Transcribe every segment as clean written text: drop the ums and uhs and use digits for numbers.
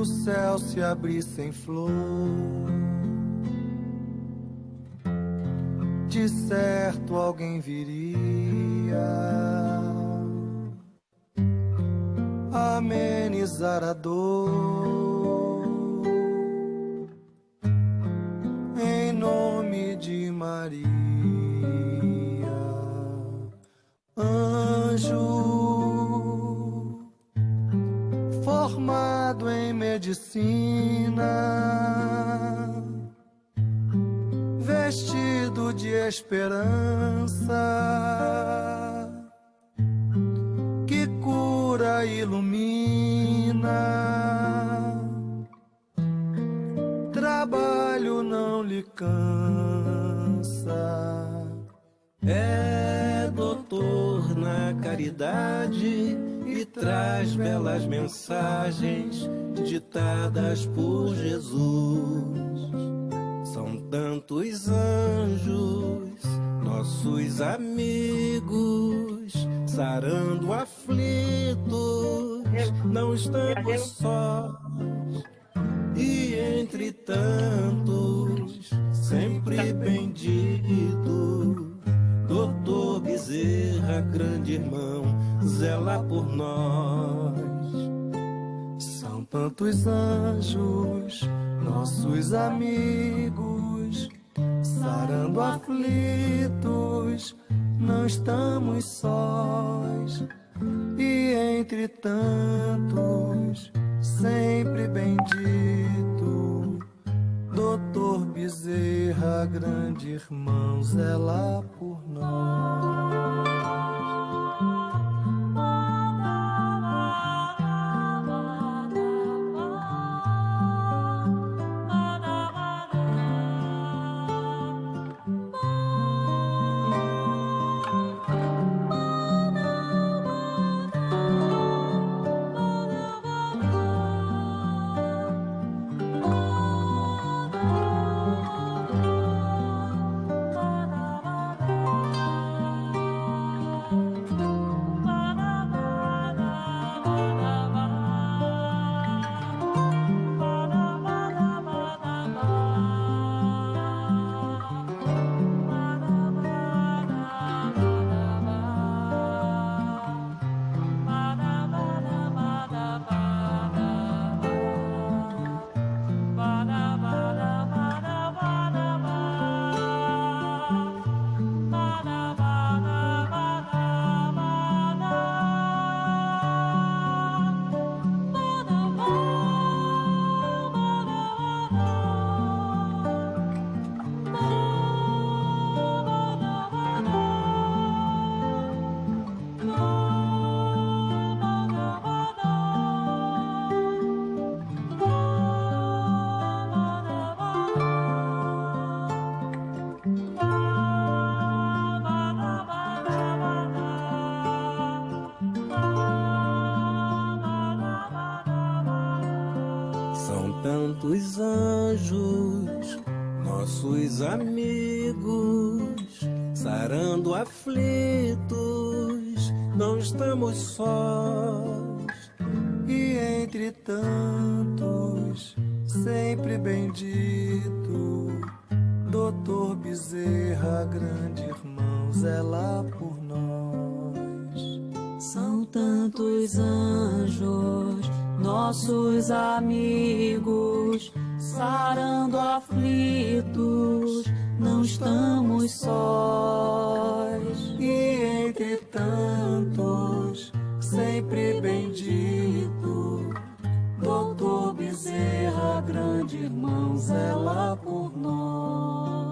o céu se abrisse em flor, de certo alguém viria amenizar a dor, em nome de Maria. Anjo formado em medicina, vestido de esperança, que cura e ilumina, trabalho não lhe cansa. É doutor na caridade e traz belas mensagens ditadas por Jesus. São tantos anjos, nossos amigos, sarando aflitos, não estamos sós. E entre tantos, sempre bendito, Doutor Bezerra, grande irmão, zela por nós. São tantos anjos, nossos amigos, sarando aflitos, não estamos sós. E entre tantos, sempre bendito, Doutor Bezerra, grande irmão, zela por nós. Tantos anjos, nossos amigos, sarando aflitos, não estamos sós. E entre tantos, sempre bendito, Doutor Bezerra, grande irmão, zela por nós. São tantos anjos, nossos amigos, sarando aflitos, não estamos sós. E entre tantos, sempre bendito, Doutor Bezerra, grande irmão, zela por nós.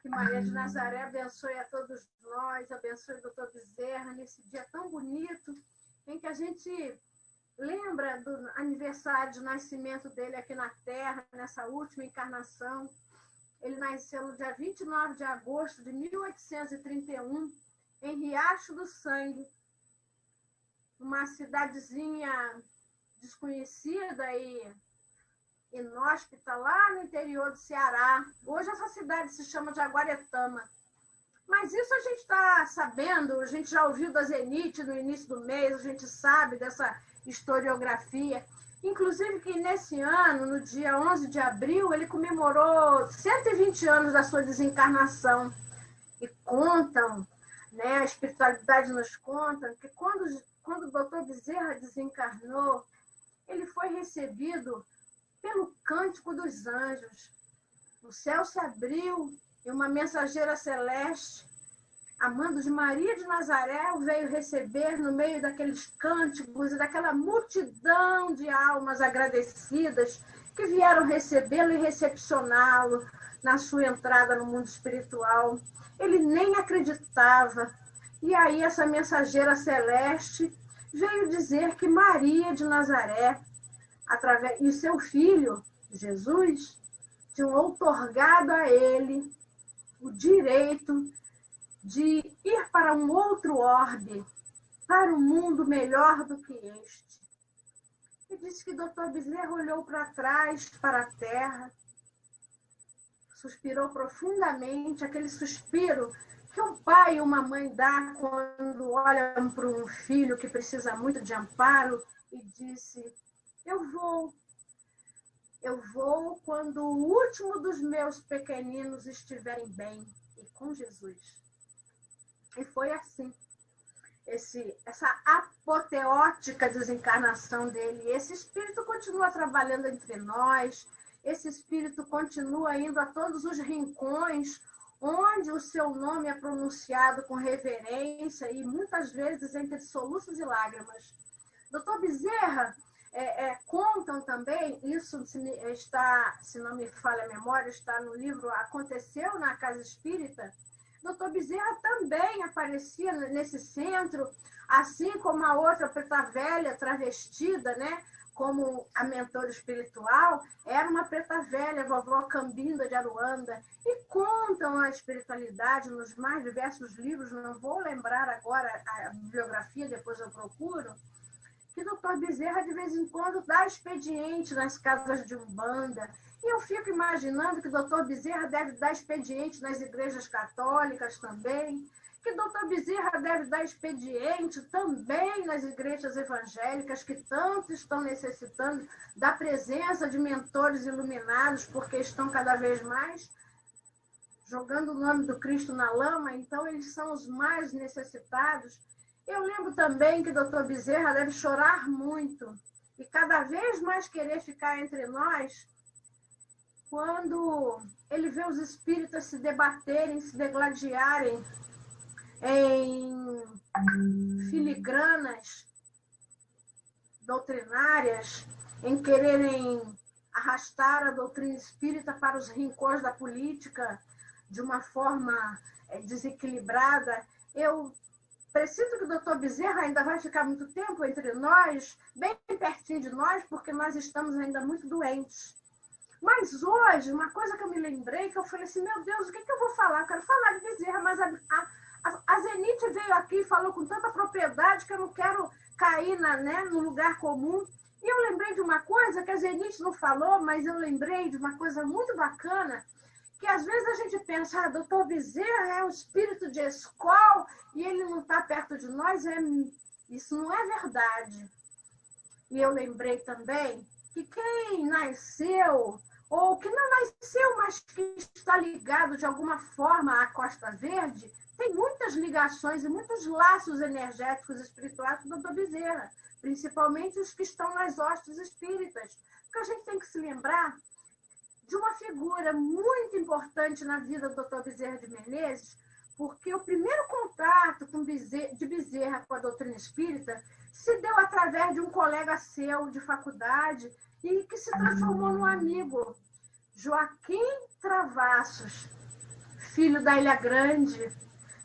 Que Maria de Nazaré abençoe a todos nós, abençoe o doutor Bezerra nesse dia tão bonito, em que a gente lembra do aniversário de nascimento dele aqui na Terra, nessa última encarnação, Ele nasceu no dia 29 de agosto de 1831, em Riacho do Sangue, uma cidadezinha desconhecida e inóspita lá no interior do Ceará. Hoje essa cidade se chama de Jaguaretama. Mas isso a gente está sabendo, a gente já ouviu da Zenith no início do mês, a gente sabe dessa historiografia. Inclusive que nesse ano, no dia 11 de abril, ele comemorou 120 anos da sua desencarnação. E contam, né, a espiritualidade nos conta, que quando o doutor Bezerra desencarnou, ele foi recebido pelo cântico dos anjos. O céu se abriu e uma mensageira celeste, amando de Maria de Nazaré, o veio receber no meio daqueles cânticos e daquela multidão de almas agradecidas que vieram recebê-lo e recepcioná-lo na sua entrada no mundo espiritual. Ele nem acreditava. E aí essa mensageira celeste veio dizer que Maria de Nazaré, e seu filho, Jesus, tinham outorgado a ele o direito de ir para um outro orbe, para um mundo melhor do que este. E disse que Dr. Bezerra olhou para trás, para a terra, suspirou profundamente, aquele suspiro que um pai e uma mãe dá quando olham para um filho que precisa muito de amparo, e disse: eu vou quando o último dos meus pequeninos estiverem bem e com Jesus. E foi assim, essa apoteótica desencarnação dele. Esse espírito continua trabalhando entre nós, esse espírito continua indo a todos os rincões onde o seu nome é pronunciado com reverência e muitas vezes entre soluços e lágrimas. Dr. Bezerra, contam também, isso está, se não me falha a memória, está no livro Aconteceu na Casa Espírita. Dr. Bezerra também aparecia nesse centro, assim como a outra preta velha travestida, né, como a mentora espiritual, era uma preta velha, vovó Cambinda de Aruanda, e contam a espiritualidade nos mais diversos livros, não vou lembrar agora a bibliografia, depois eu procuro, que o Dr. Bezerra, de vez em quando, dá expediente nas casas de Umbanda. E eu fico imaginando que o Dr. Bezerra deve dar expediente nas igrejas católicas também, que o Dr. Bezerra deve dar expediente também nas igrejas evangélicas, que tanto estão necessitando da presença de mentores iluminados, porque estão cada vez mais jogando o nome do Cristo na lama, então eles são os mais necessitados. Eu lembro também que o Dr. Bezerra deve chorar muito e cada vez mais querer ficar entre nós quando ele vê os espíritas se debaterem, se degladiarem em filigranas doutrinárias, em quererem arrastar a doutrina espírita para os rincões da política de uma forma desequilibrada. Eu preciso que o doutor Bezerra ainda vai ficar muito tempo entre nós, bem pertinho de nós, porque nós estamos ainda muito doentes. Mas hoje, uma coisa que eu me lembrei, que eu falei assim, meu Deus, o que eu vou falar? Eu quero falar de Bezerra, mas a Zenith veio aqui e falou com tanta propriedade que eu não quero cair no lugar comum. E eu lembrei de uma coisa que a Zenith não falou, mas eu lembrei de uma coisa muito bacana, que às vezes a gente pensa, doutor Bezerra é um espírito de escola e ele não está perto de nós. Isso não é verdade. E eu lembrei também que quem nasceu, ou que não nasceu, mas que está ligado de alguma forma à Costa Verde, tem muitas ligações e muitos laços energéticos espirituais com o doutor Bezerra, principalmente os que estão nas hostes espíritas. Porque a gente tem que se lembrar de uma figura muito importante na vida do Dr. Bezerra de Menezes, porque o primeiro contato de Bezerra com a doutrina espírita se deu através de um colega seu de faculdade e que se transformou num amigo, Joaquim Travassos, filho da Ilha Grande,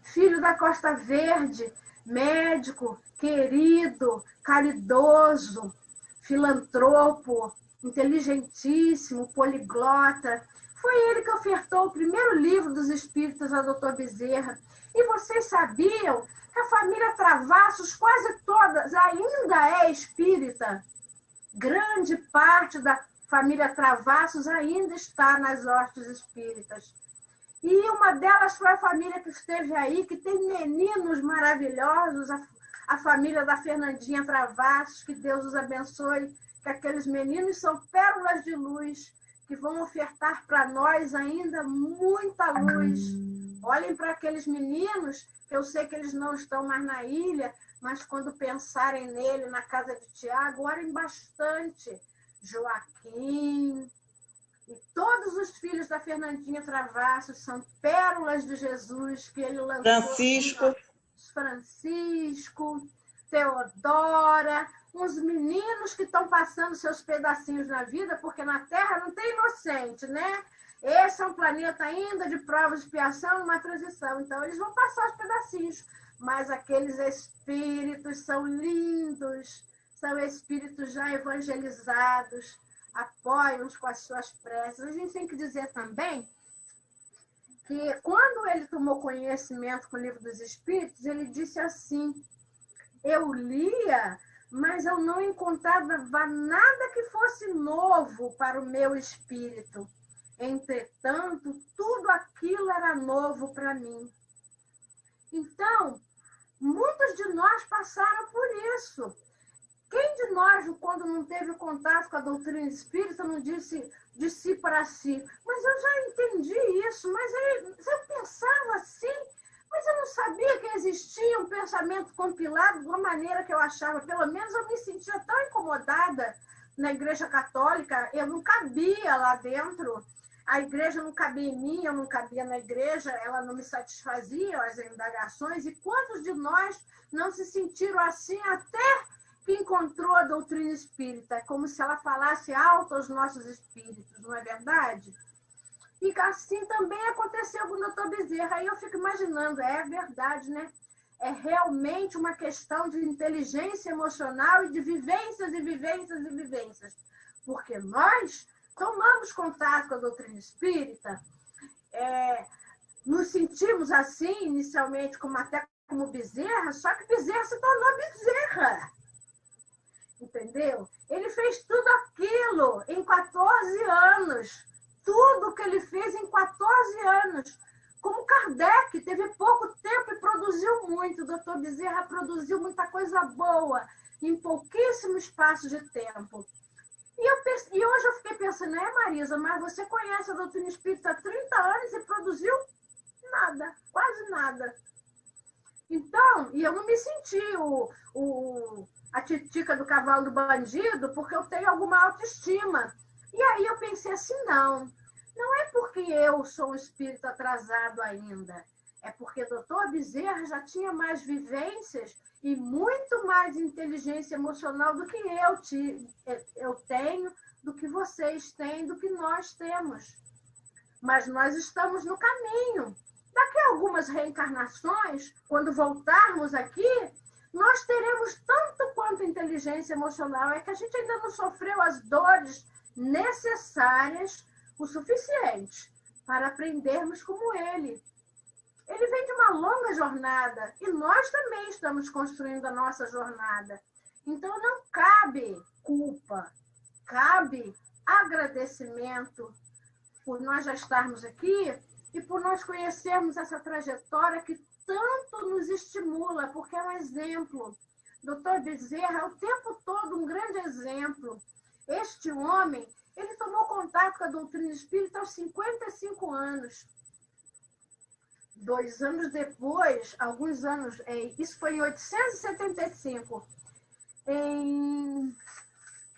filho da Costa Verde, médico, querido, caridoso, filantropo, inteligentíssimo, poliglota, Foi ele que ofertou o primeiro livro dos Espíritos ao Dr. Bezerra. E vocês sabiam que a família Travassos, quase todas, ainda é espírita? Grande parte da família Travassos ainda está nas hostes espíritas. E uma delas foi a família que esteve aí, que tem meninos maravilhosos, a família da Fernandinha Travassos, que Deus os abençoe, que aqueles meninos são pérolas de luz, que vão ofertar para nós ainda muita luz. Olhem para aqueles meninos, que eu sei que eles não estão mais na ilha, mas quando pensarem nele, na casa de Tiago, orem bastante. Joaquim e todos os filhos da Fernandinha Travassos são pérolas de Jesus que ele lançou. Francisco, Teodora, uns meninos que estão passando seus pedacinhos na vida, porque na Terra não tem inocente, né? Esse é um planeta ainda de prova de expiação, uma transição. Então, eles vão passar os pedacinhos. Mas aqueles espíritos são lindos, são espíritos já evangelizados, apoiam-nos com as suas preces. A gente tem que dizer também que quando ele tomou conhecimento com o Livro dos Espíritos, ele disse assim: eu lia, mas eu não encontrava nada que fosse novo para o meu espírito. Entretanto, tudo aquilo era novo para mim. Então, muitos de nós passaram por isso. Quem de nós, quando não teve contato com a doutrina espírita, não disse de si para si, mas eu já entendi isso, mas eu pensava assim, mas eu não sabia que existia um pensamento compilado de uma maneira que eu achava. Pelo menos eu me sentia tão incomodada na Igreja Católica, eu não cabia lá dentro. A igreja não cabia em mim, eu não cabia na igreja, ela não me satisfazia, as indagações. E quantos de nós não se sentiram assim até que encontrou a doutrina espírita? Como se ela falasse alto aos nossos espíritos, não é verdade? E assim também aconteceu com o Dr. Bezerra. Aí eu fico imaginando, é verdade, né? É realmente uma questão de inteligência emocional e de vivências e vivências e vivências. Porque nós tomamos contato com a doutrina espírita, nos sentimos assim, inicialmente, até como Bezerra, só que Bezerra se tornou Bezerra. Entendeu? Ele fez tudo aquilo em 14 anos. Tudo que ele fez em 14 anos. Como Kardec, teve pouco tempo e produziu muito. O doutor Bezerra produziu muita coisa boa em pouquíssimo espaço de tempo. E hoje eu fiquei pensando, Marisa, mas você conhece a doutrina espírita há 30 anos e produziu nada, quase nada. Então, e eu não me senti a titica do cavalo do bandido, porque eu tenho alguma autoestima. E aí eu pensei assim, não é porque eu sou um espírito atrasado ainda, é porque doutor Bezerra já tinha mais vivências e muito mais inteligência emocional do que eu tenho, do que vocês têm, do que nós temos. Mas nós estamos no caminho. Daqui a algumas reencarnações, quando voltarmos aqui, nós teremos tanto quanto inteligência emocional. É que a gente ainda não sofreu as dores necessárias o suficiente para aprendermos como ele. Ele vem de uma longa jornada e nós também estamos construindo a nossa jornada. Então, não cabe culpa, cabe agradecimento por nós já estarmos aqui e por nós conhecermos essa trajetória que tanto nos estimula, porque é um exemplo. Dr. Bezerra é o tempo todo um grande exemplo. Este homem, ele tomou contato com a doutrina espírita aos 55 anos. 2 anos depois, alguns anos, isso foi em 875,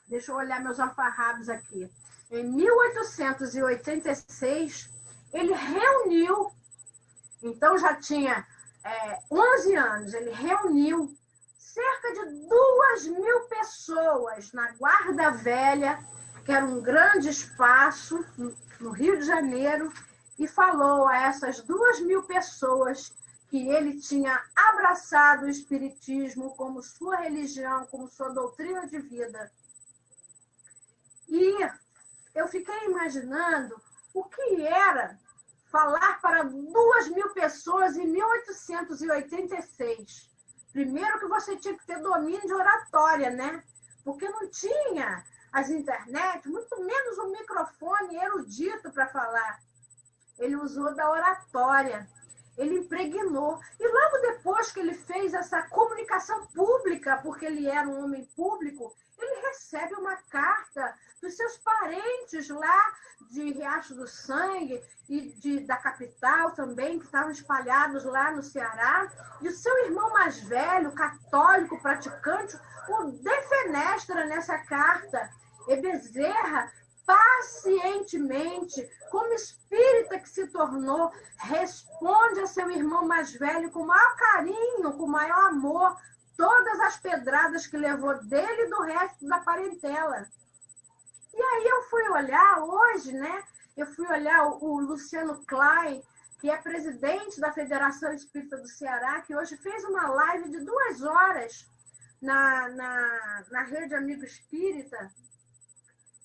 deixa eu olhar meus alfarrábios aqui, em 1886, ele reuniu, então já tinha 11 anos, ele reuniu cerca de 2.000 pessoas na Guarda Velha, que era um grande espaço no Rio de Janeiro, e falou a essas 2.000 pessoas que ele tinha abraçado o Espiritismo como sua religião, como sua doutrina de vida. E eu fiquei imaginando o que era falar para 2.000 pessoas em 1886. Primeiro que você tinha que ter domínio de oratória, né? Porque não tinha as internet, muito menos um microfone erudito para falar. Ele usou da oratória, ele impregnou. E logo depois que ele fez essa comunicação pública, porque ele era um homem público, ele recebe uma carta dos seus parentes lá de Riacho do Sangue e da capital também, que estavam espalhados lá no Ceará. E o seu irmão mais velho, católico, praticante, o defenestra nessa carta. E Bezerra, pacientemente, como espírita que se tornou, responde a seu irmão mais velho com o maior carinho, com o maior amor, todas as pedradas que levou dele e do resto da parentela. E aí eu fui olhar hoje, né? Eu fui olhar o Luciano Klein, que é presidente da Federação Espírita do Ceará, que hoje fez uma live de 2 horas na Rede Amigo Espírita.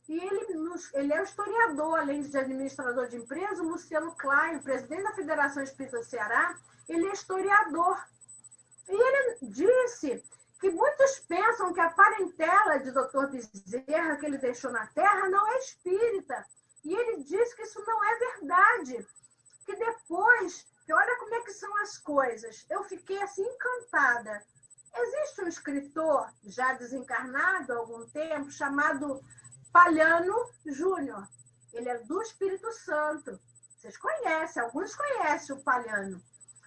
E ele é o historiador, além de administrador de empresa, o Luciano Klein, presidente da Federação Espírita do Ceará, ele é historiador. E ele disse que muitos pensam que a parentela de Dr. Bezerra, que ele deixou na Terra, não é espírita. E ele disse que isso não é verdade. Que depois, que olha como é que são as coisas, eu fiquei assim encantada. Existe um escritor, já desencarnado há algum tempo, chamado Palhano Júnior. Ele é do Espírito Santo. Vocês conhecem, alguns conhecem o Palhano.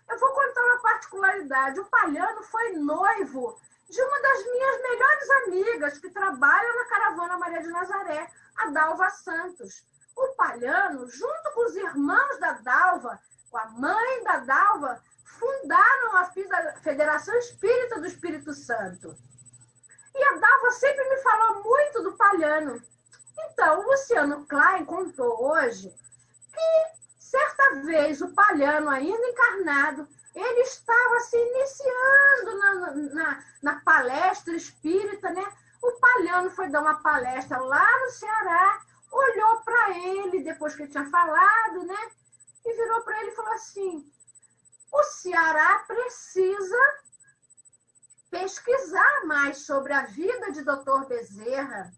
Eu vou contar uma particularidade. O Palhano foi noivo de uma das minhas melhores amigas que trabalha na Caravana Maria de Nazaré, a Dalva Santos. O Palhano, junto com os irmãos da Dalva, com a mãe da Dalva, fundaram a Federação Espírita do Espírito Santo. E a Dalva sempre me falou muito do Palhano. Então, o Luciano Klein contou hoje que, certa vez, o Palhano, ainda encarnado, ele estava se iniciando na palestra espírita, né? O Palhano foi dar uma palestra lá no Ceará, olhou para ele, depois que ele tinha falado, né? E virou para ele e falou assim: o Ceará precisa pesquisar mais sobre a vida de Dr. Bezerra.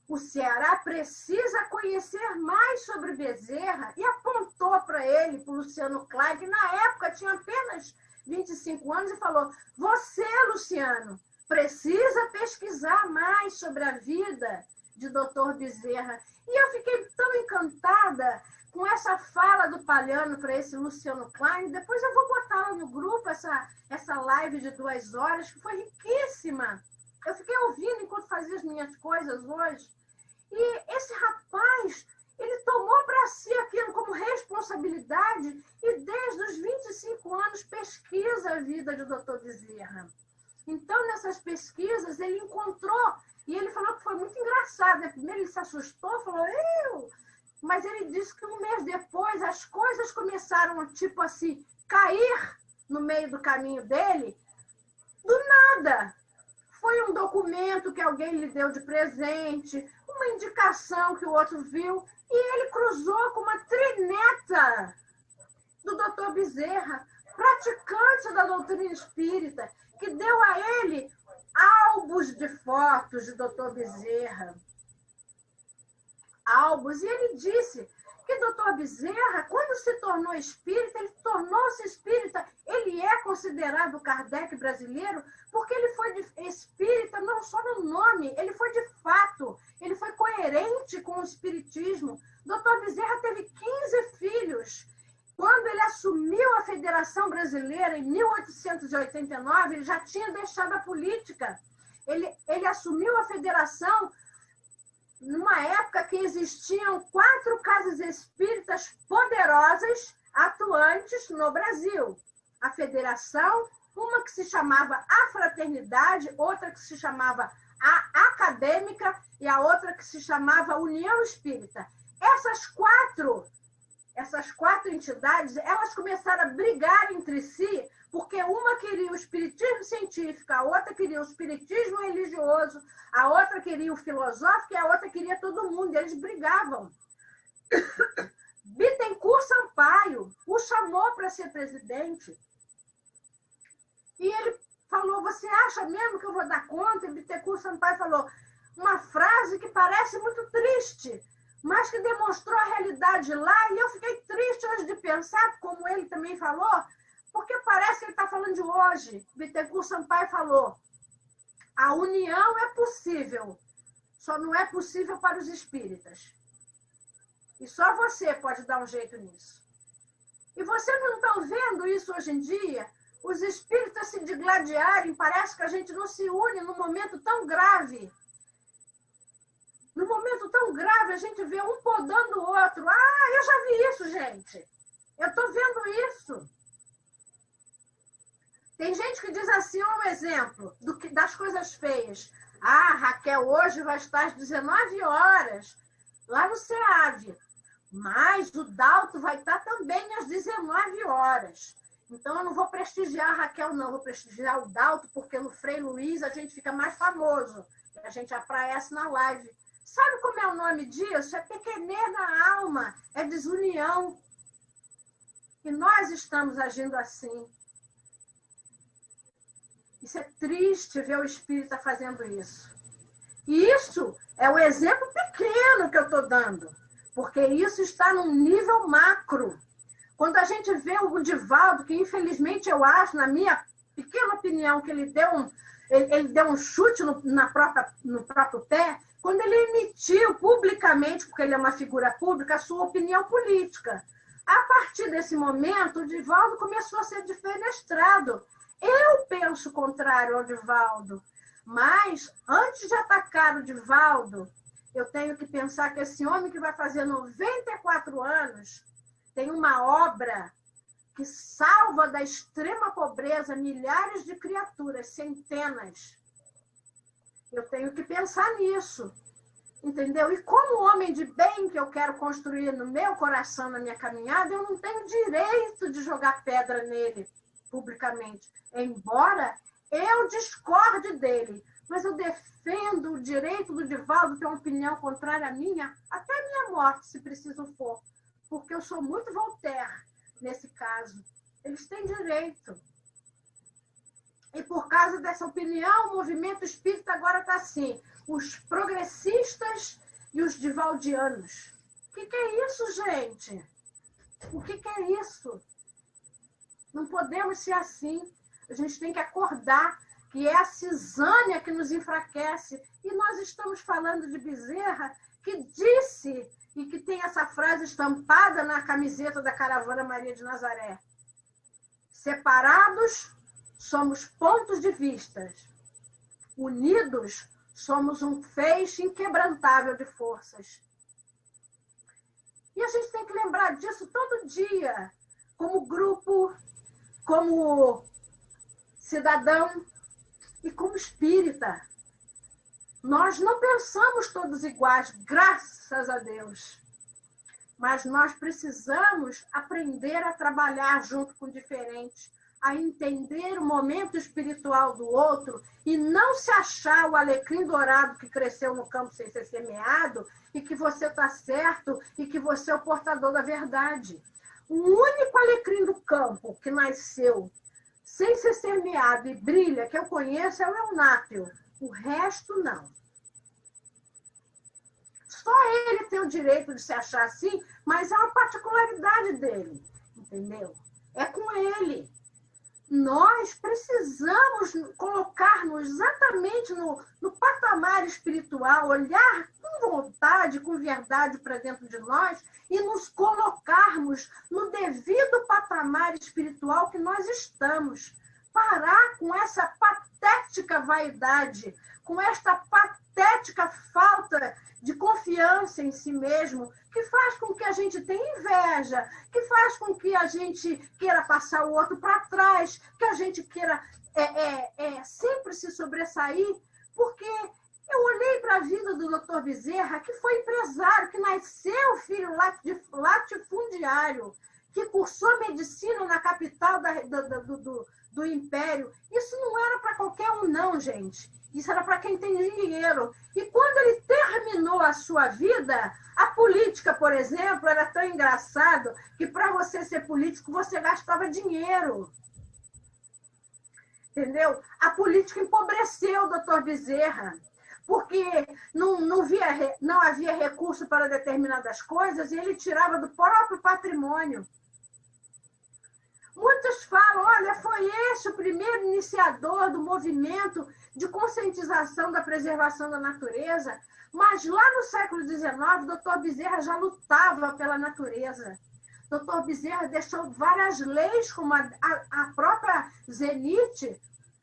O Ceará precisa conhecer mais sobre Bezerra, e apontou para ele, para o Luciano Klein, que na época tinha apenas 25 anos, e falou: você, Luciano, precisa pesquisar mais sobre a vida de Dr. Bezerra. E eu fiquei tão encantada com essa fala do Palhano para esse Luciano Klein. Depois eu vou botar lá no grupo essa live de 2 horas, que foi riquíssima. Eu fiquei ouvindo enquanto fazia as minhas coisas hoje. E esse rapaz, ele tomou para si aquilo como responsabilidade e desde os 25 anos pesquisa a vida de Dr. Bezerra. Então, nessas pesquisas, ele encontrou, e ele falou que foi muito engraçado, né? Primeiro ele se assustou, falou: mas ele disse que um mês depois as coisas começaram, tipo assim, cair no meio do caminho dele, do nada. Foi um documento que alguém lhe deu de presente, uma indicação que o outro viu, e ele cruzou com uma trineta do Dr. Bezerra, praticante da doutrina espírita, que deu a ele álbuns de fotos de Dr. Bezerra. Álbuns. E ele disse que Dr. Bezerra, quando se tornou espírita, ele tornou-se espírita, ele é considerado Kardec brasileiro, porque ele foi espírita não só no nome, ele foi de fato, ele foi coerente com o espiritismo. Dr. Bezerra teve 15 filhos. Quando ele assumiu a Federação Brasileira, em 1889, ele já tinha deixado a política. Ele assumiu a federação numa época que existiam 4 casas espíritas poderosas atuantes no Brasil. A Federação, uma que se chamava A Fraternidade, outra que se chamava A Acadêmica e a outra que se chamava União Espírita. Essas quatro entidades, elas começaram a brigar entre si, porque uma queria o espiritismo científico, a outra queria o espiritismo religioso, a outra queria o filosófico e a outra queria todo mundo. Eles brigavam. Bittencourt Sampaio o chamou para ser presidente. E ele falou, você acha mesmo que eu vou dar conta? E Bittencourt Sampaio falou uma frase que parece muito triste, mas que demonstrou a realidade lá. E eu fiquei triste hoje de pensar, como ele também falou, porque parece que ele está falando de hoje. Bittencourt Sampaio falou, a união é possível, só não é possível para os espíritas. E só você pode dar um jeito nisso. E vocês não estão vendo isso hoje em dia? Os espíritas se digladiarem, parece que a gente não se une num momento tão grave. Num momento tão grave, a gente vê um podando o outro. Ah, eu já vi isso, gente. Eu estou vendo isso. Tem gente que diz assim, um exemplo das coisas feias. Ah, Raquel hoje vai estar às 19 horas, lá no SEAV. Mas o Dalto vai estar também às 19 horas. Então, eu não vou prestigiar a Raquel, não. Vou prestigiar o Dalto, porque no Frei Luiz a gente fica mais famoso. A gente aparece na live. Sabe como é o nome disso? É pequenez na alma. É desunião. E nós estamos agindo assim. Isso é triste ver o espírita fazendo isso. E isso é o exemplo pequeno que eu estou dando. Porque isso está num nível macro. Quando a gente vê o Divaldo, que infelizmente eu acho, na minha pequena opinião, que ele deu um chute no próprio pé, quando ele emitiu publicamente, porque ele é uma figura pública, a sua opinião política. A partir desse momento, o Divaldo começou a ser defenestrado. Eu penso contrário ao Divaldo, mas antes de atacar o Divaldo, eu tenho que pensar que esse homem que vai fazer 94 anos tem uma obra que salva da extrema pobreza milhares de criaturas, centenas. Eu tenho que pensar nisso, entendeu? E como homem de bem que eu quero construir no meu coração, na minha caminhada, eu não tenho direito de jogar pedra nele publicamente, embora eu discorde dele, mas eu defendo o direito do Divaldo ter uma opinião contrária à minha, até a minha morte, se preciso for, porque eu sou muito Voltaire nesse caso. Eles têm direito. E por causa dessa opinião, o movimento espírita agora está assim, os progressistas e os divaldianos. O que é isso, gente? O que é isso? Não podemos ser assim. A gente tem que acordar que é a cisânia que nos enfraquece. E nós estamos falando de Bezerra, que disse, e que tem essa frase estampada na camiseta da Caravana Maria de Nazaré. Separados, somos pontos de vista. Unidos, somos um feixe inquebrantável de forças. E a gente tem que lembrar disso todo dia, como grupo, como cidadão e como espírita. Nós não pensamos todos iguais, graças a Deus. Mas nós precisamos aprender a trabalhar junto com diferentes, a entender o momento espiritual do outro e não se achar o alecrim dourado que cresceu no campo sem ser semeado e que você está certo e que você é o portador da verdade. O único alecrim do campo que nasceu sem ser semeado e brilha, que eu conheço, é o Eunápio. O resto, não. Só ele tem o direito de se achar assim, mas é uma particularidade dele, entendeu? É com ele. Nós precisamos colocar-nos exatamente no patamar espiritual, olhar com vontade, com verdade para dentro de nós e nos colocarmos no devido patamar espiritual que nós estamos. Parar com essa patética vaidade, com esta patética falta de confiança em si mesmo, que faz com que a gente tenha inveja, que faz com que a gente queira passar o outro para trás, que a gente queira sempre se sobressair, porque eu olhei para a vida do Dr. Bezerra, que foi empresário, que nasceu filho latifundiário, que cursou medicina na capital do Império. Isso não era para qualquer um, não, gente. Isso era para quem tem dinheiro. E quando ele terminou a sua vida, a política, por exemplo, era tão engraçado que para você ser político, você gastava dinheiro. Entendeu? A política empobreceu o doutor Bezerra, porque não havia recurso para determinadas coisas e ele tirava do próprio patrimônio. Muitos falam, olha, foi esse o primeiro iniciador do movimento de conscientização da preservação da natureza, mas lá no século XIX, o doutor Bezerra já lutava pela natureza. O doutor Bezerra deixou várias leis, como a própria Zenit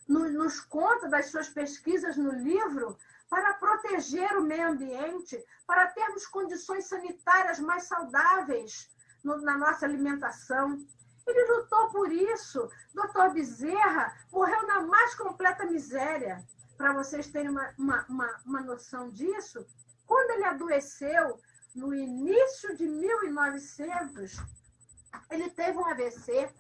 nos conta das suas pesquisas no livro, para proteger o meio ambiente, para termos condições sanitárias mais saudáveis na nossa alimentação. Ele lutou por isso. Doutor Bezerra morreu na mais completa miséria. Para vocês terem uma noção disso, quando ele adoeceu, no início de 1900, ele teve um AVC.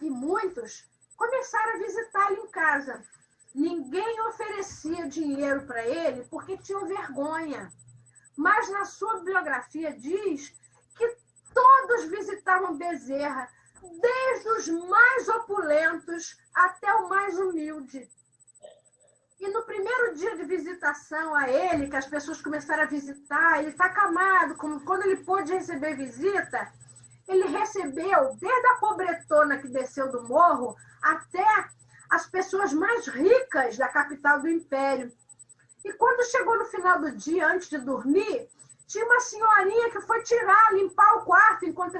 E muitos começaram a visitá-lo em casa. Ninguém oferecia dinheiro para ele porque tinham vergonha. Mas na sua biografia diz que todos visitavam Bezerra, desde os mais opulentos até o mais humilde. E no primeiro dia de visitação a ele, que as pessoas começaram a visitar, ele está acamado, quando ele pôde receber visita, ele recebeu desde a pobretona que desceu do morro até as pessoas mais ricas da capital do Império. E quando chegou no final do dia, antes de dormir, tinha uma senhorinha que foi limpar o quarto enquanto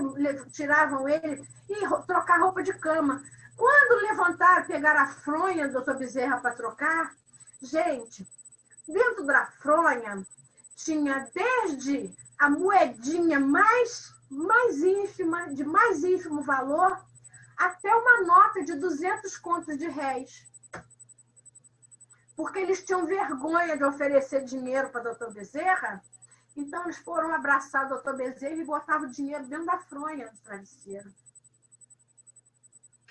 tiravam ele e trocar roupa de cama. Quando levantaram, pegaram a fronha do doutor Bezerra para trocar, gente, dentro da fronha tinha desde a moedinha mais ínfima, de mais ínfimo valor, até uma nota de 200 contos de réis. Porque eles tinham vergonha de oferecer dinheiro para o doutor Bezerra, então eles foram abraçar o doutor Bezerra e botavam o dinheiro dentro da fronha do travesseiro.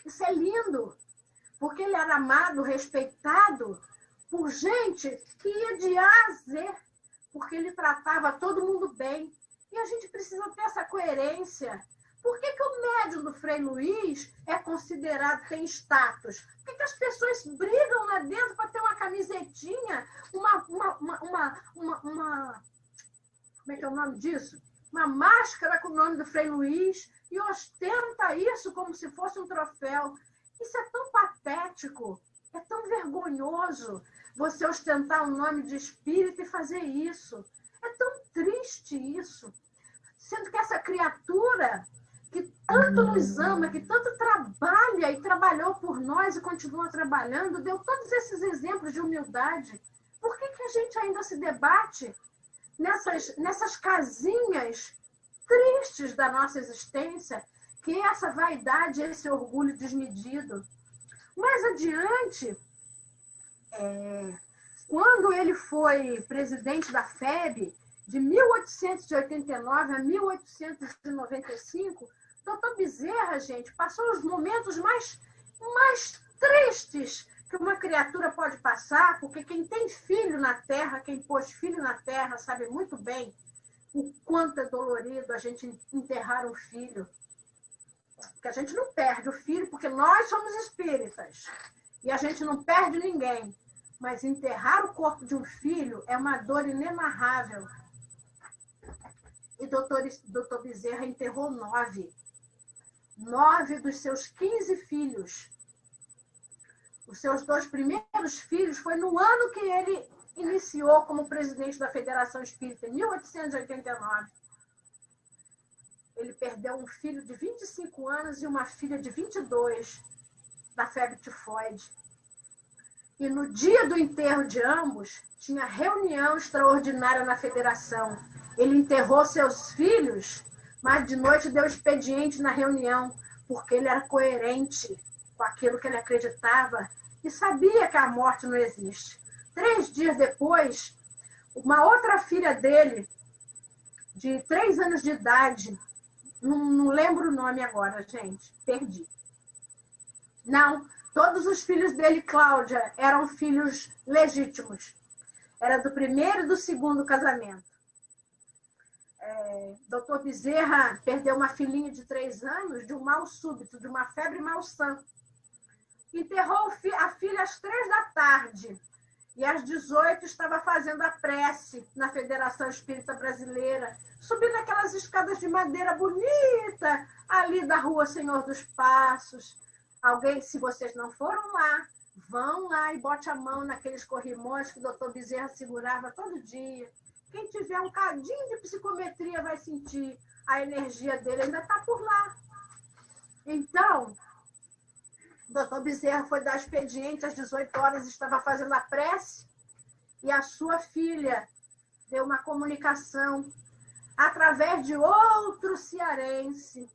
Isso é lindo, porque ele era amado, respeitado por gente que ia de A a Z, porque ele tratava todo mundo bem. E a gente precisa ter essa coerência. Por que o médium do Frei Luiz é considerado, tem status? Por que as pessoas brigam lá dentro para ter uma camisetinha, como é que é o nome disso? Uma máscara com o nome do Frei Luiz e ostenta isso como se fosse um troféu. Isso é tão patético, é tão vergonhoso você ostentar o nome de espírito e fazer isso. É tão triste isso. Sendo que essa criatura que tanto nos ama, que tanto trabalha e trabalhou por nós e continua trabalhando, deu todos esses exemplos de humildade. Por que a gente ainda se debate nessas casinhas tristes da nossa existência, que é essa vaidade, esse orgulho desmedido? Mais adiante, quando ele foi presidente da FEB, de 1889 a 1895, doutor Bezerra, gente, passou os momentos mais tristes que uma criatura pode passar, porque quem tem filho na terra, quem pôs filho na terra, sabe muito bem o quanto é dolorido a gente enterrar um filho. Porque a gente não perde o filho, porque nós somos espíritas, e a gente não perde ninguém. Mas enterrar o corpo de um filho é uma dor inenarrável. E doutor Bezerra enterrou 9 dos seus 15 filhos. Os seus 2 primeiros filhos foi no ano que ele iniciou como presidente da Federação Espírita, em 1889. Ele perdeu um filho de 25 anos e uma filha de 22 da febre tifoide. E no dia do enterro de ambos, tinha reunião extraordinária na federação. Ele enterrou seus filhos, mas de noite deu expediente na reunião, porque ele era coerente com aquilo que ele acreditava e sabia que a morte não existe. 3 dias depois, uma outra filha dele de 3 anos de idade. Não lembro o nome agora, gente. Perdi. Não, todos os filhos dele, Cláudia, eram filhos legítimos. Era do primeiro e do segundo casamento. Doutor Bezerra perdeu uma filhinha de 3 anos de um mal súbito, de uma febre malsã. Enterrou a filha às 3 da tarde. E às 18 estava fazendo a prece na Federação Espírita Brasileira, subindo aquelas escadas de madeira bonita, ali da Rua Senhor dos Passos. Alguém, se vocês não foram lá, vão lá e bote a mão naqueles corrimões que o doutor Bezerra segurava todo dia. Quem tiver um cadinho de psicometria vai sentir a energia dele, ainda está por lá. Então, o doutor Bezerra foi dar expediente às 18 horas, estava fazendo a prece, e a sua filha deu uma comunicação através de outro cearense.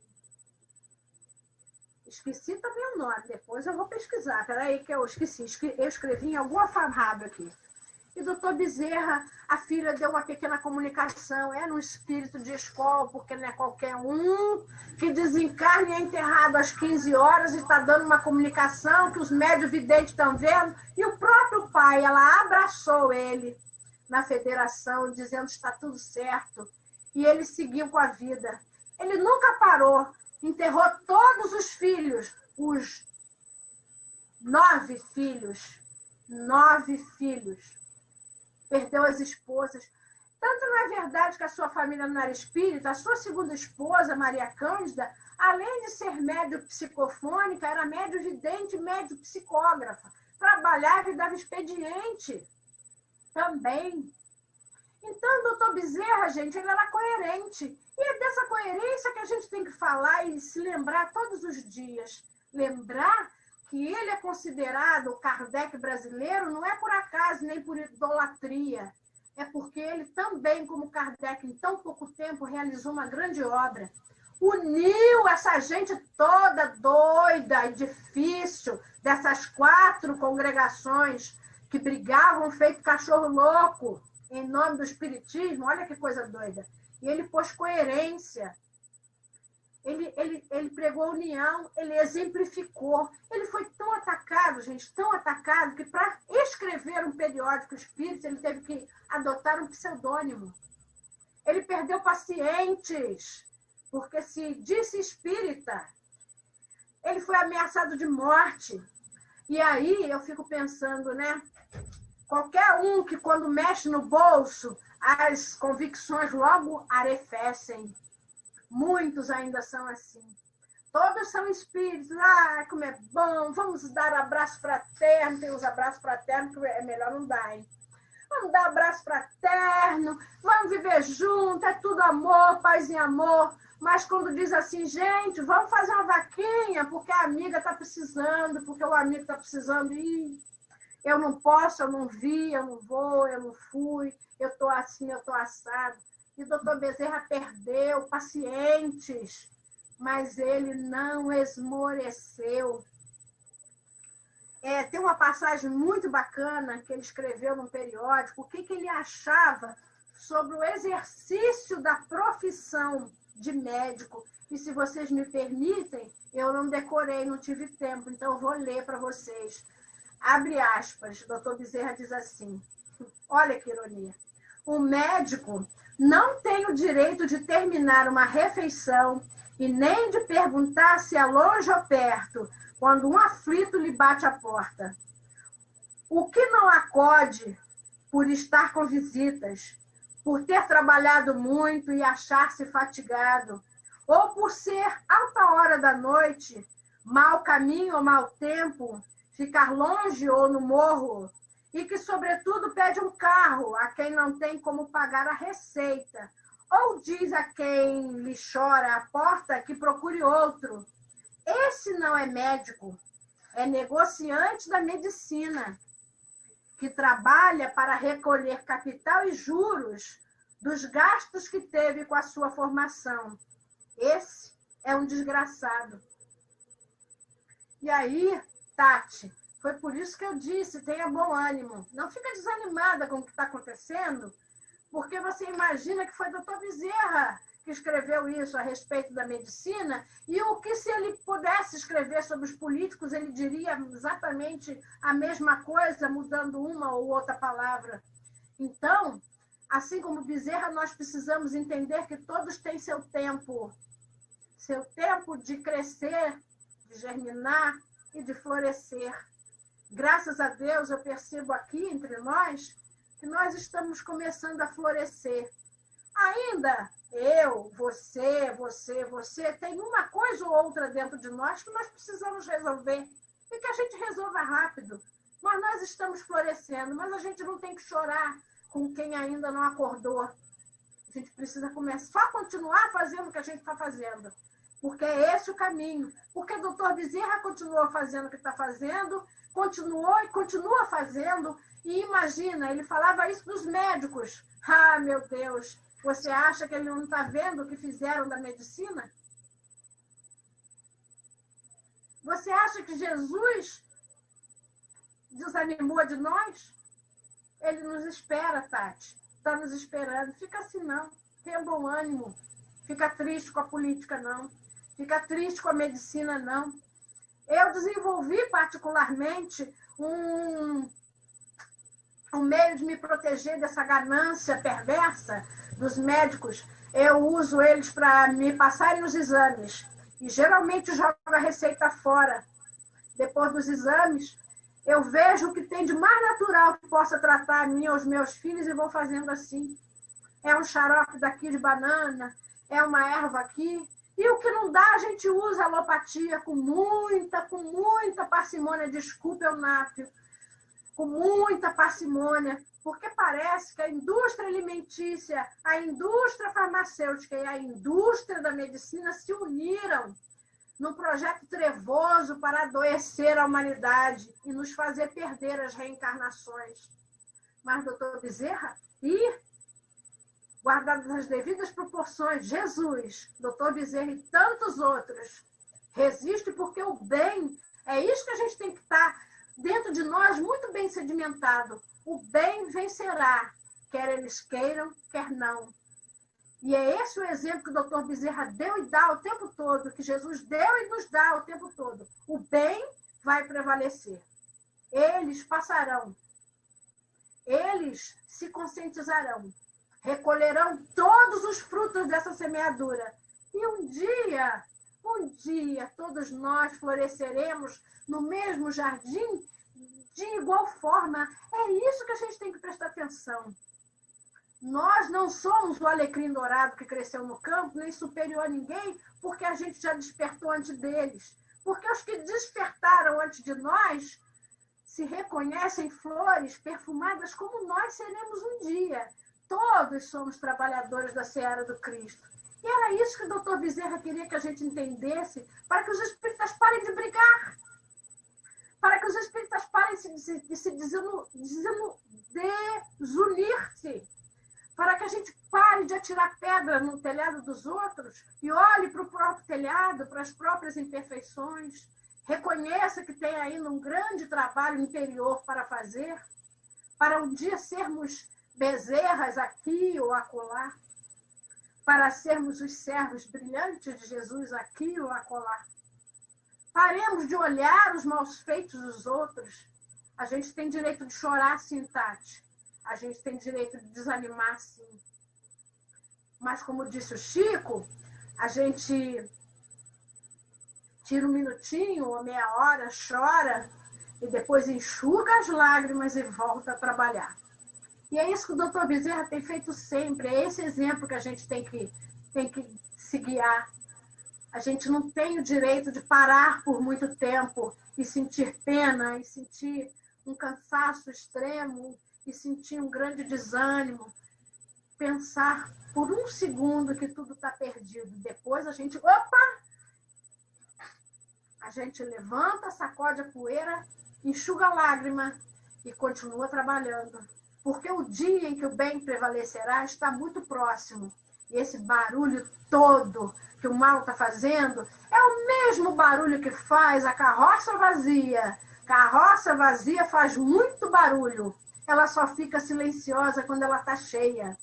Esqueci também o nome, depois eu vou pesquisar. Peraí que eu esqueci, eu escrevi em algum alfarrábio aqui. E doutor Bezerra, a filha deu uma pequena comunicação, é no espírito de escola, porque não é qualquer um que desencarna e é enterrado às 15 horas e está dando uma comunicação que os médios videntes estão vendo. E o próprio pai, ela abraçou ele na federação, dizendo que está tudo certo. E ele seguiu com a vida. Ele nunca parou, enterrou todos os filhos, os 9 filhos. 9 filhos. Perdeu as esposas. Tanto não é verdade que a sua família não era espírita, a sua segunda esposa, Maria Cândida, além de ser médio psicofônica, era médio vidente, médio psicógrafa. Trabalhava e dava expediente também. Então, o doutor Bezerra, gente, ele era coerente. E é dessa coerência que a gente tem que falar e se lembrar todos os dias. Lembrar que ele é considerado o Kardec brasileiro, não é por acaso, nem por idolatria. É porque ele também, como Kardec, em tão pouco tempo, realizou uma grande obra. Uniu essa gente toda doida e difícil, dessas 4 congregações que brigavam feito cachorro louco em nome do espiritismo. Olha que coisa doida. E ele pôs coerência. Ele pregou união, ele exemplificou. Ele foi tão atacado, gente, tão atacado, que para escrever um periódico espírita, ele teve que adotar um pseudônimo. Ele perdeu pacientes, porque se disse espírita, ele foi ameaçado de morte. E aí eu fico pensando, né? Qualquer um que, quando mexe no bolso, as convicções logo arrefecem. Muitos ainda são assim. Todos são espíritos. Ah, como é bom, vamos dar abraço fraterno. Tem uns abraços fraternos que é melhor não dar, hein? Vamos dar abraço fraterno, vamos viver junto, é tudo amor, paz e amor. Mas quando diz assim, gente, vamos fazer uma vaquinha, porque a amiga está precisando, porque o amigo está precisando, e eu não posso, eu não vi, eu não vou, eu não fui, eu estou assim, eu estou assado. E o doutor Bezerra perdeu pacientes, mas ele não esmoreceu. Tem uma passagem muito bacana que ele escreveu num periódico, o que ele achava sobre o exercício da profissão de médico. E se vocês me permitem, eu não decorei, não tive tempo, então eu vou ler para vocês. Abre aspas, o doutor Bezerra diz assim, olha que ironia, o médico não tem o direito de terminar uma refeição e nem de perguntar se é longe ou perto, quando um aflito lhe bate à porta. O que não acode por estar com visitas, por ter trabalhado muito e achar-se fatigado, ou por ser alta hora da noite, mau caminho ou mau tempo, ficar longe ou no morro, e que, sobretudo, pede um carro a quem não tem como pagar a receita, ou diz a quem lhe chora à porta que procure outro. Esse não é médico, é negociante da medicina, que trabalha para recolher capital e juros dos gastos que teve com a sua formação. Esse é um desgraçado. E aí, Tati, foi por isso que eu disse, tenha bom ânimo. Não fica desanimada com o que está acontecendo, Porque você imagina que foi doutor Bezerra que escreveu isso a respeito da medicina, e o que se ele pudesse escrever sobre os políticos, ele diria exatamente a mesma coisa, mudando uma ou outra palavra. Então, assim como Bezerra, nós precisamos entender que todos têm seu tempo de crescer, de germinar e de florescer. Graças a Deus, eu percebo aqui entre nós que nós estamos começando a florescer. Ainda eu, você, tem uma coisa ou outra dentro de nós que nós precisamos resolver e que a gente resolva rápido. Mas nós estamos florescendo, mas a gente não tem que chorar com quem ainda não acordou. A gente precisa começar a continuar fazendo o que a gente está fazendo, porque é esse o caminho. Porque o doutor Bezerra continuou fazendo o que está fazendo, continuou e continua fazendo, e imagina, ele falava isso dos médicos. Ah, meu Deus, você acha que ele não está vendo o que fizeram da medicina? Você acha que Jesus desanimou de nós? Ele nos espera, Tati. Está nos esperando. Fica assim, não. Tenha bom ânimo. Fica triste com a política, não. Fica triste com a medicina, não. Eu desenvolvi particularmente um meio de me proteger dessa ganância perversa dos médicos. Eu uso eles para me passarem os exames. E geralmente jogo a receita fora. Depois dos exames, eu vejo o que tem de mais natural que possa tratar a mim ou os meus filhos e vou fazendo assim. É um xarope daqui de banana, é uma erva aqui. E o que não dá, a gente usa alopatia com muita parcimônia. Desculpa, Eunápio. Com muita parcimônia. Porque parece que a indústria alimentícia, a indústria farmacêutica e a indústria da medicina se uniram num projeto trevoso para adoecer a humanidade e nos fazer perder as reencarnações. Mas, doutor Bezerra, guardadas as devidas proporções, Jesus, doutor Bezerra e tantos outros, resiste porque o bem, é isso que a gente tem que estar dentro de nós muito bem sedimentado. O bem vencerá, quer eles queiram, quer não. E é esse o exemplo que o doutor Bezerra deu e dá o tempo todo, que Jesus deu e nos dá o tempo todo. O bem vai prevalecer. Eles passarão. Eles se conscientizarão. Recolherão todos os frutos dessa semeadura. E um dia, todos nós floresceremos no mesmo jardim de igual forma. É isso que a gente tem que prestar atenção. Nós não somos o alecrim dourado que cresceu no campo, nem superior a ninguém, porque a gente já despertou antes deles. Porque os que despertaram antes de nós se reconhecem flores perfumadas como nós seremos um dia. Todos somos trabalhadores da seara do Cristo. E era isso que o doutor Bezerra queria que a gente entendesse, para que os espíritas parem de brigar, para que os espíritas parem de se desunir-se, para que a gente pare de atirar pedra no telhado dos outros e olhe para o próprio telhado, para as próprias imperfeições, reconheça que tem ainda um grande trabalho interior para fazer, para um dia sermos bezerras aqui ou acolá, para sermos os servos brilhantes de Jesus aqui ou acolá. Paremos de olhar os maus feitos dos outros. A gente tem direito de chorar, sim, Tati. A gente tem direito de desanimar, sim. Mas, como disse o Chico, a gente tira um minutinho ou meia hora, chora, e depois enxuga as lágrimas e volta a trabalhar. E é isso que o doutor Bezerra tem feito sempre. É esse exemplo que a gente tem que se guiar. A gente não tem o direito de parar por muito tempo e sentir pena, e sentir um cansaço extremo, e sentir um grande desânimo. Pensar por um segundo que tudo está perdido. Depois a gente... Opa! A gente levanta, sacode a poeira, enxuga a lágrima e continua trabalhando. Porque o dia em que o bem prevalecerá está muito próximo. E esse barulho todo que o mal está fazendo é o mesmo barulho que faz a carroça vazia. Carroça vazia faz muito barulho. Ela só fica silenciosa quando ela está cheia.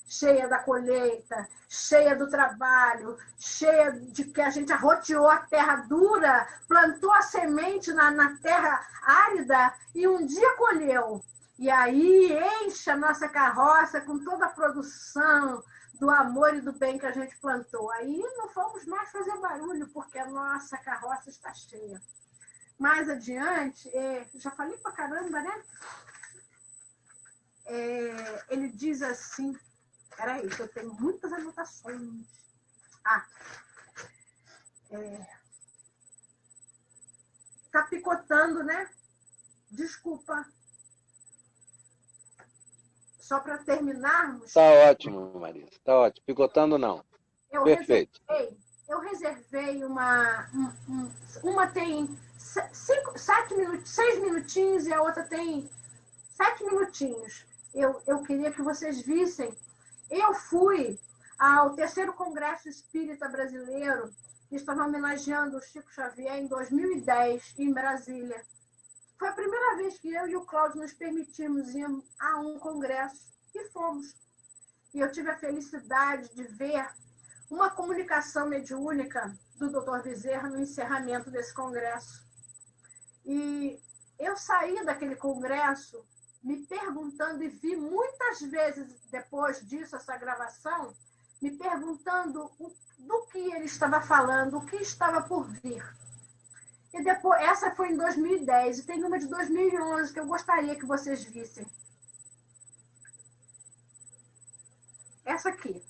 cheia da colheita, cheia do trabalho, cheia de que a gente arroteou a terra dura, plantou a semente na terra árida e um dia colheu. E aí enche a nossa carroça com toda a produção do amor e do bem que a gente plantou. Aí não vamos mais fazer barulho, porque a nossa carroça está cheia. Mais adiante, já falei pra caramba, né? Ele diz assim, peraí, que eu tenho muitas anotações. Tá picotando, né? Desculpa. Só para terminarmos... Tá ótimo, Marisa. Tá ótimo. Picotando, não. Perfeito. Eu reservei uma tem 6 minutinhos e a outra tem 7 minutinhos. Eu queria que vocês vissem. Eu fui ao 3º Congresso Espírita Brasileiro, que estava homenageando o Chico Xavier em 2010, em Brasília. Foi a primeira vez que eu e o Cláudio nos permitimos ir a um congresso e fomos. E eu tive a felicidade de ver uma comunicação mediúnica do Dr. Bezerra no encerramento desse congresso. E eu saí daquele congresso me perguntando, e vi muitas vezes depois disso, essa gravação, me perguntando do que ele estava falando, o que estava por vir. E depois, essa foi em 2010, e tem uma de 2011 que eu gostaria que vocês vissem. Essa aqui.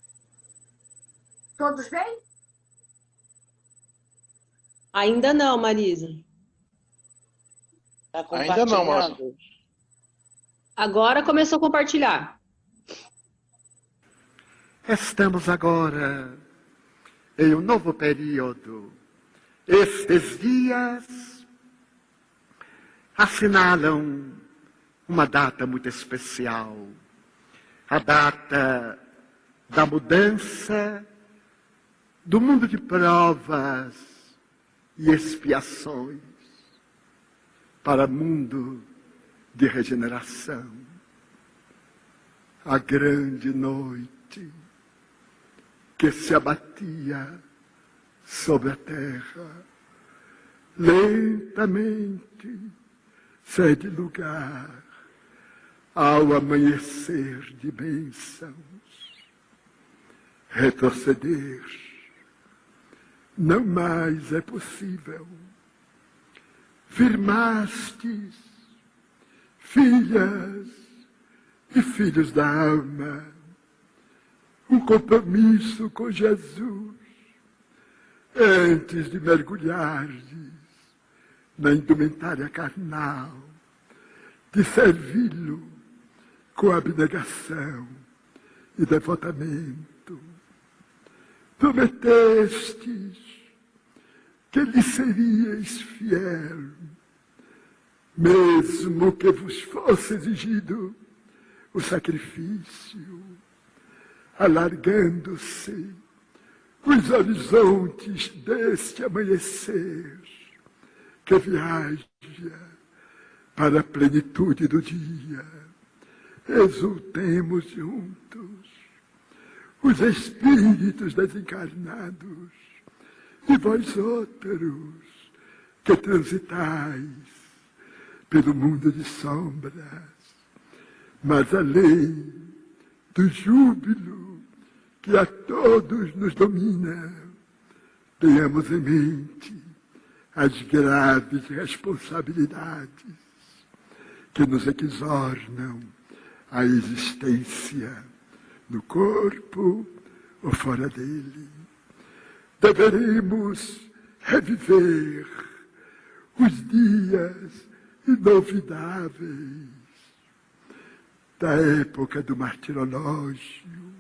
Todos veem? Ainda não, Marisa. Tá ainda não, Marisa. Agora começou a compartilhar. Estamos agora em um novo período. Estes dias assinalam uma data muito especial. A data da mudança do mundo de provas e expiações para mundo de regeneração. A grande noite que se abatia sobre a terra, lentamente cede lugar ao amanhecer de bênçãos. Retroceder não mais é possível. Firmastes, filhas e filhos da alma, um compromisso com Jesus antes de mergulhares na indumentária carnal, de servi-lo com abnegação e devotamento. Prometestes que lhe seríeis fiel, mesmo que vos fosse exigido o sacrifício, alargando-se os horizontes deste amanhecer que viaja para a plenitude do dia. Exultemos juntos, os espíritos desencarnados, e vós outros que transitais pelo mundo de sombras, mas além do júbilo que a todos nos domina, tenhamos em mente as graves responsabilidades que nos exornam à existência no corpo ou fora dele. Deveremos reviver os dias inovidáveis da época do martirológio.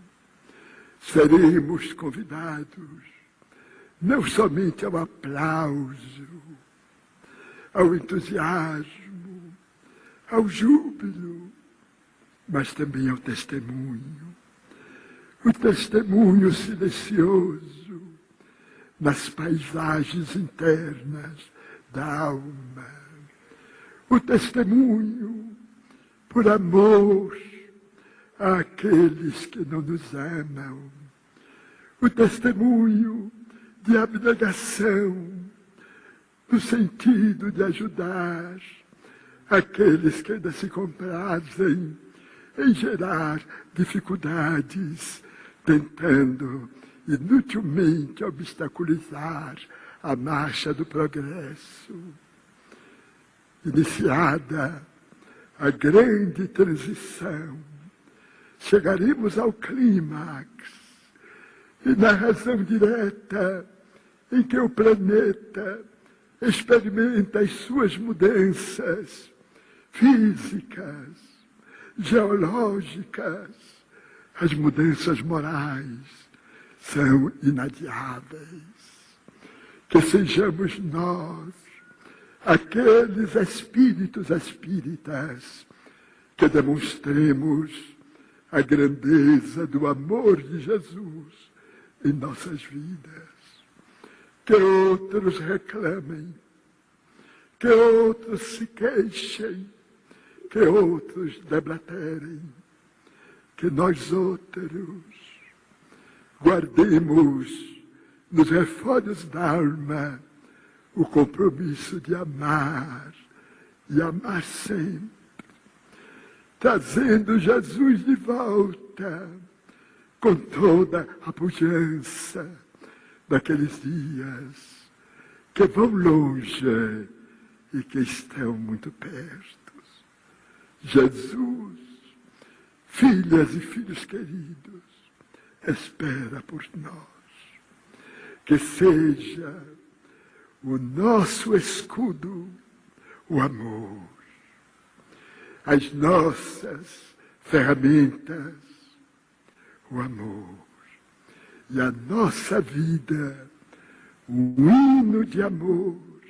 Seremos convidados não somente ao aplauso, ao entusiasmo, ao júbilo, mas também ao testemunho. O testemunho silencioso nas paisagens internas da alma. O testemunho por amor àqueles que não nos amam, o testemunho de abnegação, no sentido de ajudar aqueles que ainda se comprazem em gerar dificuldades, tentando inutilmente obstaculizar a marcha do progresso. Iniciada a grande transição, chegaremos ao clímax, e na razão direta em que o planeta experimenta as suas mudanças físicas, geológicas, as mudanças morais são inadiáveis. Que sejamos nós, aqueles espíritos espíritas, que demonstremos a grandeza do amor de Jesus em nossas vidas. Que outros reclamem, que outros se queixem, que outros deblaterem, que nós outros guardemos nos refórios da alma o compromisso de amar e amar sempre, trazendo Jesus de volta com toda a pujança daqueles dias que vão longe e que estão muito perto. Jesus, filhas e filhos queridos, espera por nós. Que seja o nosso escudo, o amor, as nossas ferramentas, o amor, e a nossa vida, o hino de amor,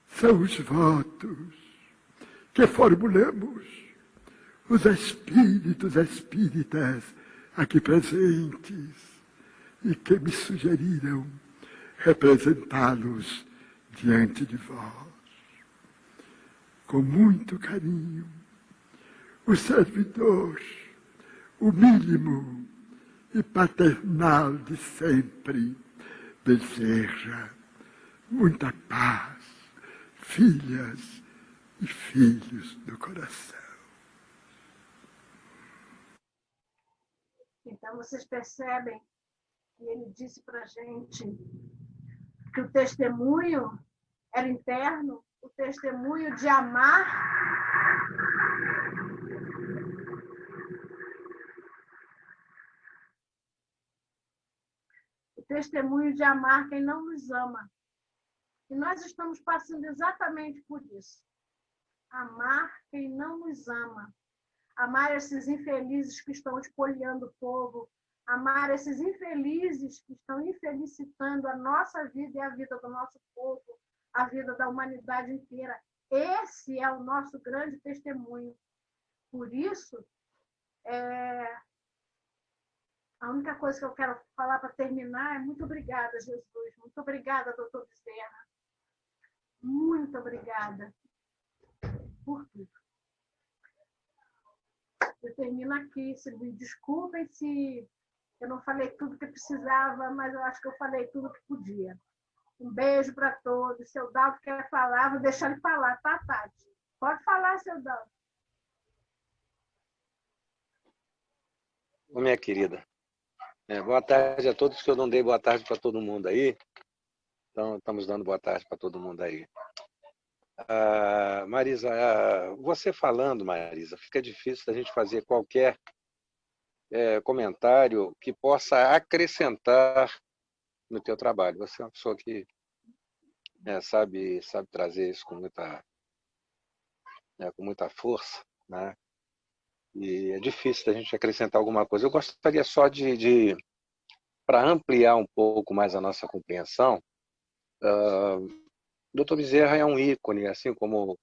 são os votos que formulamos os espíritos espíritas aqui presentes e que me sugeriram representá-los diante de vós. Com muito carinho, o servidor, o mínimo e paternal de sempre, deseja muita paz, filhas e filhos do coração. Então, vocês percebem que ele disse para a gente que o testemunho era interno, o testemunho de amar. O testemunho de amar quem não nos ama. E nós estamos passando exatamente por isso. Amar quem não nos ama. Amar esses infelizes que estão espoliando o povo. Amar esses infelizes que estão infelicitando a nossa vida e a vida do nosso povo, a vida da humanidade inteira. Esse é o nosso grande testemunho. Por isso, a única coisa que eu quero falar para terminar é muito obrigada, Jesus. Muito obrigada, doutor Bezerra. Muito obrigada por tudo. Eu termino aqui. Me desculpem se eu não falei tudo que precisava, mas eu acho que eu falei tudo que podia. Um beijo para todos. Seu Dalto quer falar, vou deixar ele falar, tá, Tati? Pode falar, seu Dalto. Minha querida, boa tarde a todos, que eu não dei boa tarde para todo mundo aí. Então, estamos dando boa tarde para todo mundo aí. Marisa, você falando, Marisa, fica difícil da gente fazer qualquer comentário que possa acrescentar no teu trabalho. Você é uma pessoa que sabe trazer isso com muita força, né? E é difícil da gente acrescentar alguma coisa. Eu gostaria só para ampliar um pouco mais a nossa compreensão, Dr. Bezerra é um ícone, assim como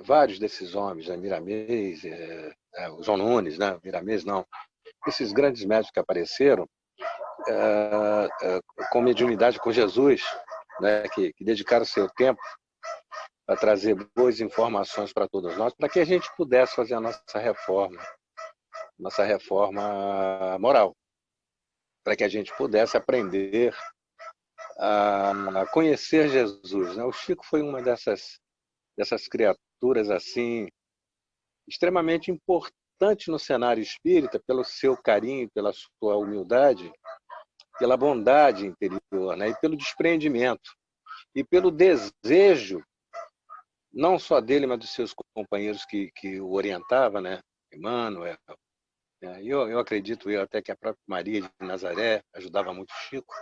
vários desses homens, Miramês, o João Nunes, né? Miramês não, esses grandes médicos que apareceram com mediunidade com Jesus, né? que dedicaram seu tempo para trazer boas informações para todos nós, para que a gente pudesse fazer a nossa reforma moral, para que a gente pudesse aprender a conhecer Jesus, né? O Chico foi uma dessas criaturas assim extremamente importante no cenário espírita pelo seu carinho, pela sua humildade, pela bondade interior, né? E pelo desprendimento e pelo desejo não só dele, mas dos seus companheiros que o orientava, né? Emmanuel. Eu acredito até que a própria Maria de Nazaré ajudava muito o Chico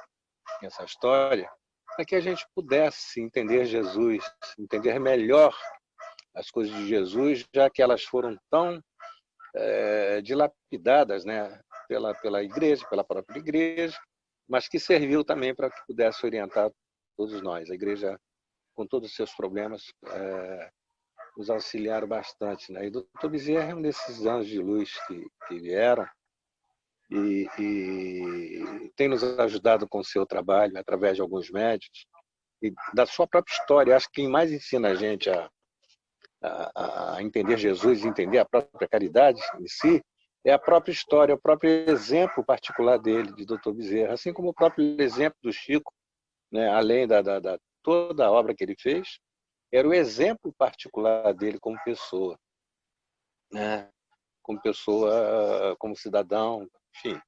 nessa história, para que a gente pudesse entender Jesus, entender melhor as coisas de Jesus, já que elas foram tão dilapidadas, né, pela igreja, pela própria igreja, mas que serviu também para que pudesse orientar todos nós. A igreja, com todos os seus problemas, nos auxiliaram bastante, né? E o Dr. Bezerra é um desses anjos de luz que vieram e tem nos ajudado com o seu trabalho, através de alguns médicos, e da sua própria história. Acho que quem mais ensina a gente a entender Jesus e entender a própria caridade em si é a própria história, o próprio exemplo particular dele, de Dr. Bezerra, assim como o próprio exemplo do Chico, né? Além da toda a obra que ele fez, era o exemplo particular dele como pessoa, né? Como pessoa, como cidadão, enfim.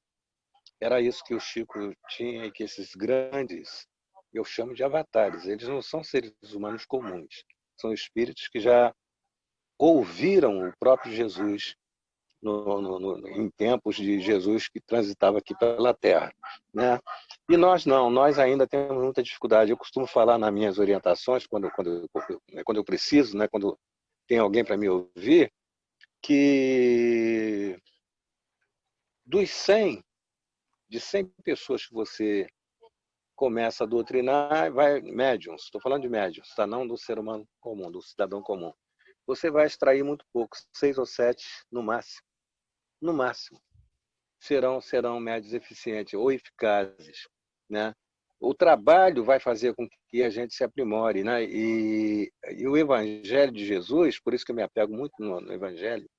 Era isso que o Chico tinha e que esses grandes, eu chamo de avatares, eles não são seres humanos comuns, são espíritos que já ouviram o próprio Jesus em tempos de Jesus que transitava aqui pela Terra, né? E nós não, nós ainda temos muita dificuldade. Eu costumo falar nas minhas orientações, quando eu preciso, né? Quando tem alguém para me ouvir, que de 100 pessoas que você começa a doutrinar, vai médiums, estou falando de médiums, tá? Não do ser humano comum, do cidadão comum. Você vai extrair muito pouco, 6 ou 7 no máximo. No máximo. Serão médios eficientes ou eficazes, né? O trabalho vai fazer com que a gente se aprimore, né? E o Evangelho de Jesus, por isso que eu me apego muito no Evangelho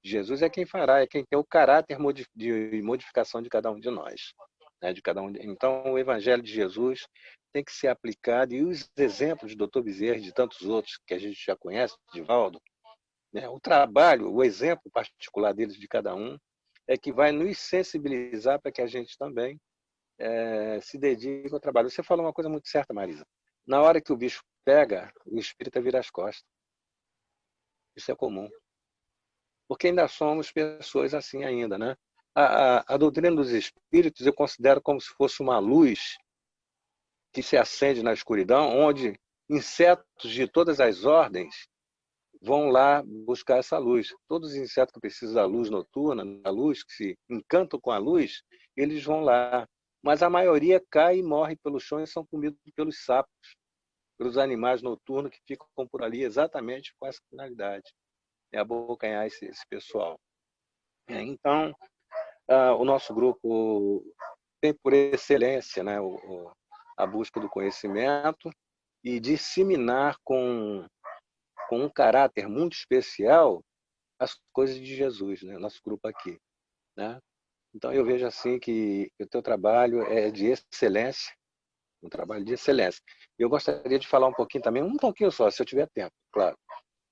de Jesus, é quem fará, é quem tem o caráter de modificação de cada um de nós, né? Então, o Evangelho de Jesus tem que ser aplicado, e os exemplos de Dr. Bezerra e de tantos outros que a gente já conhece, Divaldo, né? O trabalho, o exemplo particular deles, de cada um, é que vai nos sensibilizar para que a gente também se dedique ao trabalho. Você falou uma coisa muito certa, Marisa. Na hora que o bicho pega, o espírita vira as costas. Isso é comum. Porque ainda somos pessoas assim ainda, né? A doutrina dos espíritos eu considero como se fosse uma luz que se acende na escuridão, onde insetos de todas as ordens vão lá buscar essa luz. Todos os insetos que precisam da luz noturna, da luz, que se encantam com a luz, eles vão lá. Mas a maioria cai e morre pelo chão e são comidos pelos sapos, pelos animais noturnos que ficam por ali exatamente com essa finalidade. É abocanhar esse pessoal. Então, o nosso grupo tem por excelência, né, a busca do conhecimento e disseminar com um caráter muito especial as coisas de Jesus, né? Nosso grupo aqui, né? Então eu vejo assim que o teu trabalho é de excelência, um trabalho de excelência. Eu gostaria de falar um pouquinho também, um pouquinho só, se eu tiver tempo, claro,